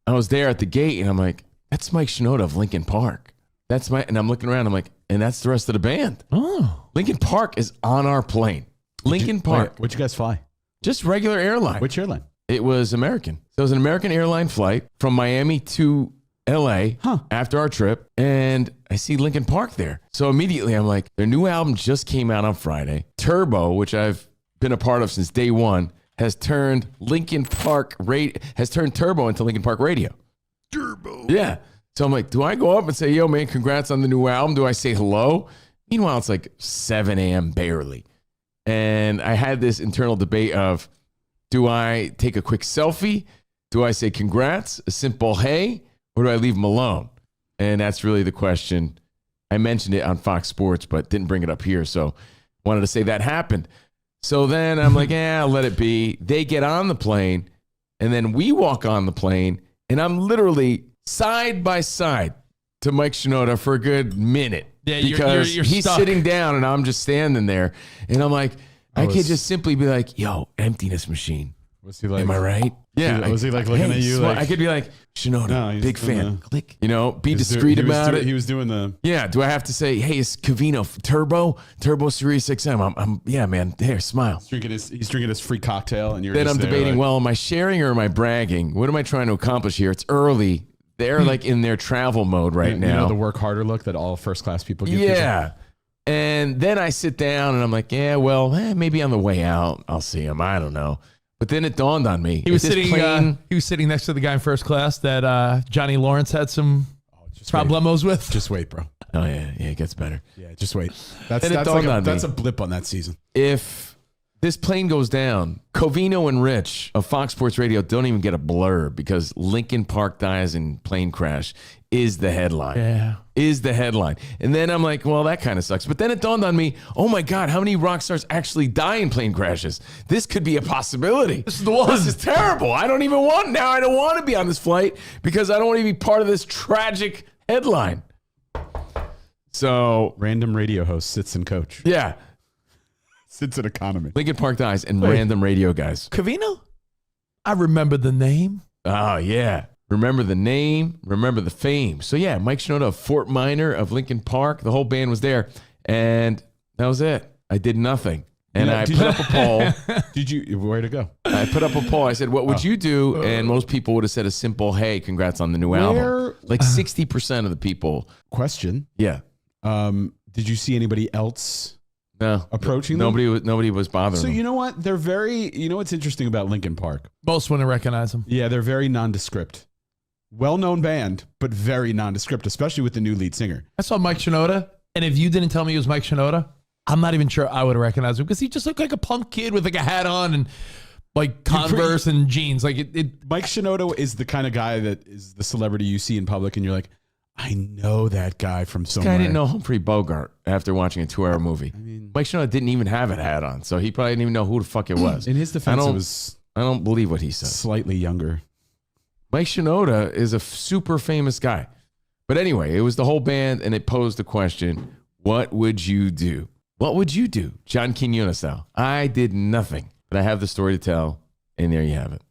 I was there at the gate, and I'm like, that's Mike Shinoda of Linkin Park. And I'm looking around, I'm like, and that's the rest of the band. Oh. Linkin Park is on our plane. Linkin Park. Where'd you guys fly? Just regular airline. Which airline? It was American. So it was an American airline flight from Miami to LA after our trip. And I see Linkin Park there. So immediately I'm like, their new album just came out on Friday. Turbo, which I've been a part of since day one, has turned Turbo into Linkin Park Radio. Turbo. Yeah. So I'm like, do I go up and say, yo, man, congrats on the new album? Do I say hello? Meanwhile, it's like 7 a.m. barely. And I had this internal debate of, do I take a quick selfie? Do I say congrats, a simple hey, or do I leave them alone? And that's really the question. I mentioned it on Fox Sports, but didn't bring it up here. So wanted to say that happened. So then I'm like, I'll let it be. They get on the plane, and then we walk on the plane, and I'm literally side by side to Mike Shinoda for a good minute. Yeah, because you're he's stuck. sitting down, and I'm just standing there. And I'm like, I could just simply be like, yo, emptiness machine. Was he like? Am I right? Yeah. Was he like looking at you? Like, I could be like, Shinoda, big fan. Click. Be discreet about it. He was doing the. Yeah. Do I have to say, hey, it's Covino Turbo Sirius XM? I'm yeah, man. There, smile. He's drinking his free cocktail, and you're. Then just I'm there debating. like, Well, am I sharing or am I bragging? What am I trying to accomplish here? It's early. They're like in their travel mode right now. You know the work harder look that all first class people give. Yeah. And then I sit down and I'm like, maybe on the way out I'll see him. I don't know. But then it dawned on me. He was sitting next to the guy in first class that Johnny Lawrence had some problemos with. Just wait, bro. Oh yeah, it gets better. Yeah, just wait. That's a blip on that season. If this plane goes down, Covino and Rich of Fox Sports Radio don't even get a blur because Linkin Park dies in plane crash is the headline. Yeah. Is the headline. And then I'm like, well, that kind of sucks. But then it dawned on me, oh my God, how many rock stars actually die in plane crashes? This could be a possibility. This is the one. This is terrible. I don't want to be on this flight because I don't want to be part of this tragic headline. So random radio host sits in coach. Yeah. Sits in economy. Linkin Park dies and random radio guys. Covino? I remember the name. Oh, yeah. Remember the name, remember the fame. So, yeah, Mike Shinoda of Fort Minor of Linkin Park. The whole band was there. And that was it. I did nothing. And I put up a poll. Where to go? I put up a poll. I said, what would you do? And most people would have said a simple, hey, congrats on the new album. Like 60% of the people. Question. Yeah. Did you see anybody else? No. Approaching them? Nobody was bothering them. So you know what? They're very, what's interesting about Linkin Park? Most wouldn't recognize them. Yeah, they're very nondescript. Well-known band, but very nondescript, especially with the new lead singer. I saw Mike Shinoda, and if you didn't tell me it was Mike Shinoda, I'm not even sure I would have recognized him because he just looked like a punk kid with like a hat on and like Converse and jeans. Like Mike Shinoda is the kind of guy that is the celebrity you see in public and you're like, I know that guy from somewhere. I didn't know Humphrey Bogart after watching a 2-hour movie. Mike Shinoda didn't even have a hat on, so he probably didn't even know who the fuck it was. In his defense, I don't believe what he said. Slightly younger. Mike Shinoda is a super famous guy. But anyway, it was the whole band, and it posed the question, what would you do? What would you do? John Quinones style. I did nothing, but I have the story to tell, and there you have it.